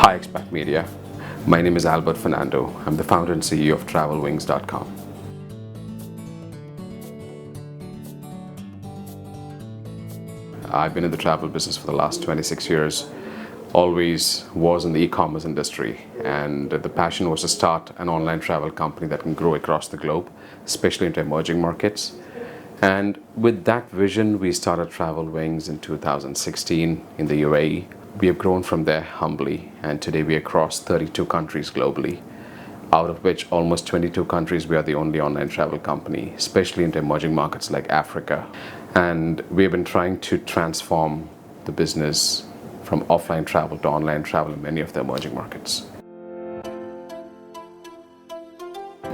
Hi, Expat Media. My name is Albert Fernando. I'm the founder and CEO of TravelWings.com. I've been in the travel business for the last 26 years. Always was in the e-commerce industry, and the passion was to start an online travel company that can grow across the globe, especially into emerging markets. And with that vision, we started Travel Wings in 2016 in the UAE. We have grown from there humbly, and today we are across 32 countries globally, out of which almost 22 countries we are the only online travel company, especially into emerging markets like Africa. And we have been trying to transform the business from offline travel to online travel in many of the emerging markets.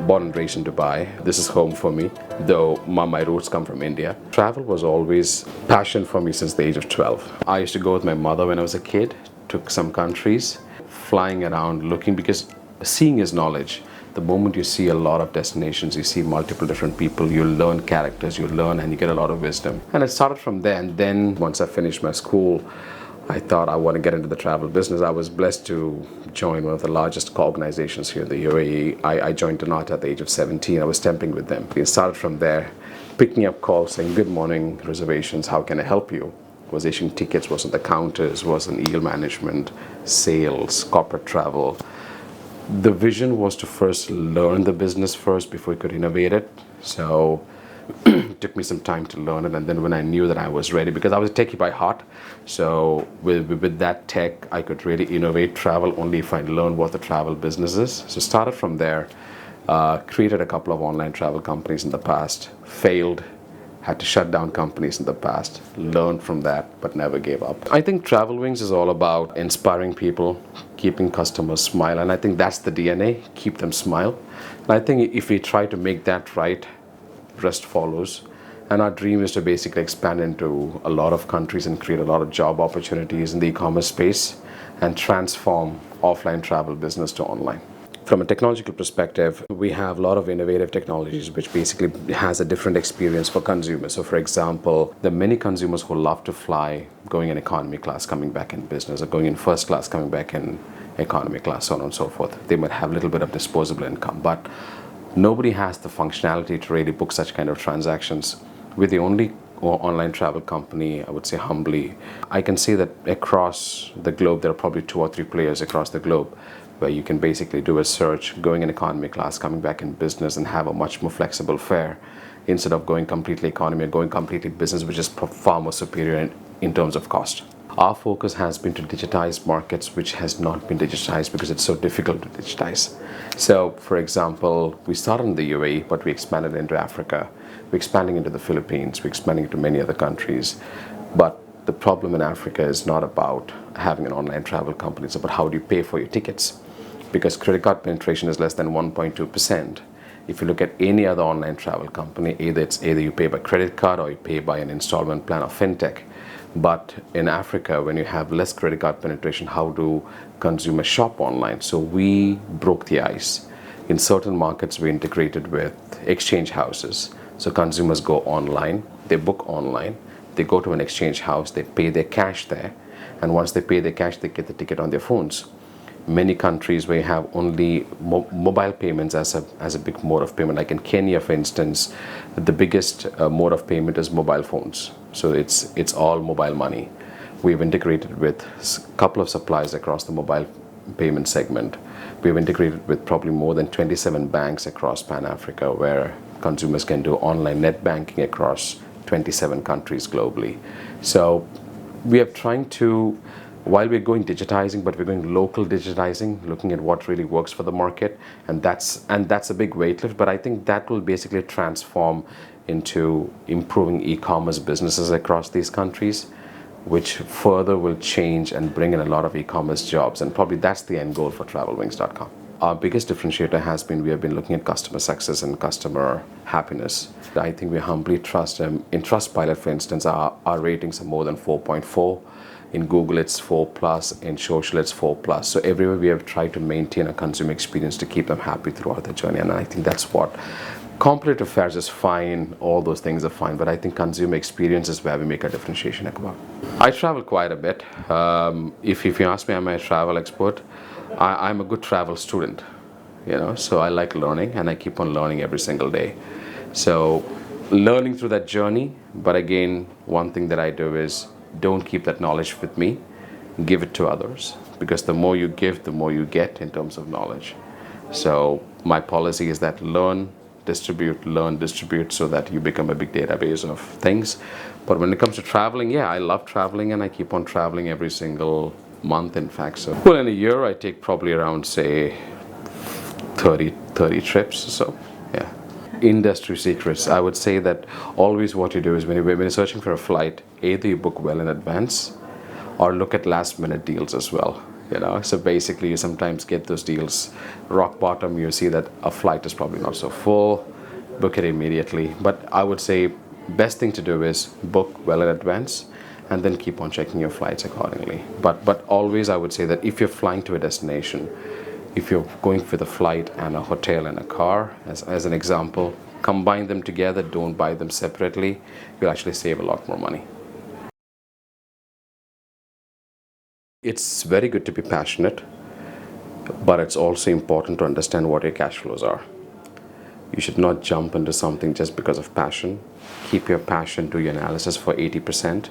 Born and raised in Dubai. This is home for me, though my roots come from India. Travel was always passion for me since the age of 12. I used to go with my mother when I was a kid, took some countries, flying around looking, because seeing is knowledge. The moment you see a lot of destinations, you see multiple different people, you learn characters, you learn and you get a lot of wisdom. And it started from there, and then once I finished my school, I thought I want to get into the travel business. I was blessed to join one of the largest organizations here in the UAE. I joined Donat at the age of 17. I was temping with them. It started from there, picking up calls saying, "Good morning, reservations, how can I help you?" Was issuing tickets, was on the counters, was in yield management, sales, corporate travel. The vision was to first learn the business first before we could innovate it. So it took me some time to learn it, and then when I knew that I was ready, because I was a techie by heart, so with that tech I could really innovate travel only if I learned what the travel business is. So started from there, created a couple of online travel companies in the past, failed, had to shut down companies in the past, learned from that, but never gave up. I think Travel Wings is all about inspiring people, keeping customers smile, and I think that's the DNA, keep them smile. And I think if we try to make that right, rest follows. And our dream is to basically expand into a lot of countries and create a lot of job opportunities in the e-commerce space and transform offline travel business to online. From a technological perspective, we have a lot of innovative technologies which basically has a different experience for consumers. So for example, there are many consumers who love to fly going in economy class, coming back in business, or going in first class, coming back in economy class, so on and so forth. They might have a little bit of disposable income, but nobody has the functionality to really book such kind of transactions. We're the only online travel company, I would say humbly. I can say that across the globe, there are probably 2 or 3 players across the globe where you can basically do a search, going in economy class, coming back in business, and have a much more flexible fare instead of going completely economy or going completely business, which is far more superior in terms of cost. Our focus has been to digitize markets which has not been digitized because it's so difficult to digitize. So, for example, we started in the UAE, but we expanded into Africa. We're expanding into the Philippines. We're expanding into many other countries. But the problem in Africa is not about having an online travel company. It's about how do you pay for your tickets. Because credit card penetration is less than 1.2%. If you look at any other online travel company, either you pay by credit card or you pay by an installment plan or fintech. But in Africa, when you have less credit card penetration, how do consumers shop online? So we broke the ice. In certain markets, we integrated with exchange houses. So consumers go online, they book online, they go to an exchange house, they pay their cash there, and once they pay their cash, they get the ticket on their phones. Many countries where you have only mobile payments as a big mode of payment, like in Kenya, for instance, the biggest mode of payment is mobile phones. So it's all mobile money. We've integrated with a couple of suppliers across the mobile payment segment. We've integrated with probably more than 27 banks across Pan-Africa, where consumers can do online net banking across 27 countries globally. So we are trying to, while we're going digitizing, but we're going local digitizing, looking at what really works for the market, and that's a big weight lift, but I think that will basically transform into improving e-commerce businesses across these countries, which further will change and bring in a lot of e-commerce jobs, and probably that's the end goal for TravelWings.com. Our biggest differentiator has been we have been looking at customer success and customer happiness. I think we humbly trust them. In Trustpilot, for instance, our ratings are more than 4.4. In Google, it's 4+. In social, it's 4+. So everywhere we have tried to maintain a consumer experience to keep them happy throughout the journey. And I think that's what Competitive fares is fine, all those things are fine, but I think consumer experience is where we make a differentiation. I travel quite a bit. If you ask me, am I a travel expert? I'm a good travel student, so I like learning and I keep on learning every single day. So learning through that journey, but again, one thing that I do is don't keep that knowledge with me, give it to others, because the more you give, the more you get in terms of knowledge. So my policy is that learn, distribute, so that you become a big database of things. But when it comes to traveling, yeah, I love traveling and I keep on traveling every single month, in fact. So, well, in a year, I take probably around, say, 30 trips or so. Yeah. Industry secrets. I would say that always what you do is when you're searching for a flight, either you book well in advance or look at last minute deals as well. So basically you sometimes get those deals rock bottom, you see that a flight is probably not so full, book it immediately. But I would say best thing to do is book well in advance and then keep on checking your flights accordingly. But always I would say that if you're flying to a destination, if you're going for the flight and a hotel and a car, as an example, combine them together, don't buy them separately. You'll actually save a lot more money. It's very good to be passionate, but it's also important to understand what your cash flows are. You should not jump into something just because of passion. Keep your passion, do your analysis for 80%,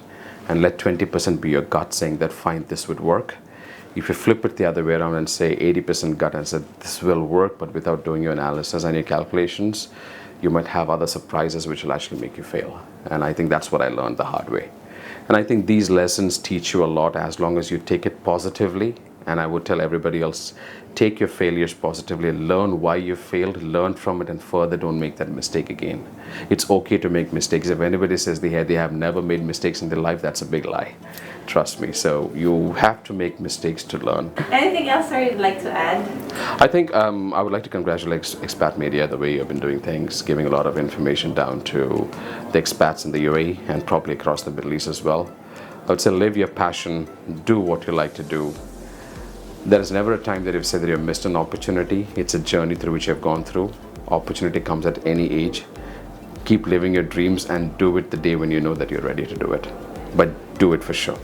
and let 20% be your gut saying that fine, this would work. If you flip it the other way around and say 80% gut and said this will work, but without doing your analysis and your calculations, you might have other surprises which will actually make you fail. And I think that's what I learned the hard way. And I think these lessons teach you a lot as long as you take it positively. And I would tell everybody else, take your failures positively, learn why you failed, learn from it, and further don't make that mistake again. It's okay to make mistakes. If anybody says they have never made mistakes in their life, that's a big lie. Trust me. So you have to make mistakes to learn. Anything else, sir, you'd like to add? I think I would like to congratulate Expat Media, the way you've been doing things, giving a lot of information down to the expats in the UAE and probably across the Middle East as well. I would say live your passion, do what you like to do. There is never a time that you've said that you've missed an opportunity. It's a journey through which you've gone through. Opportunity comes at any age. Keep living your dreams and do it the day when you know that you're ready to do it. But do it for sure.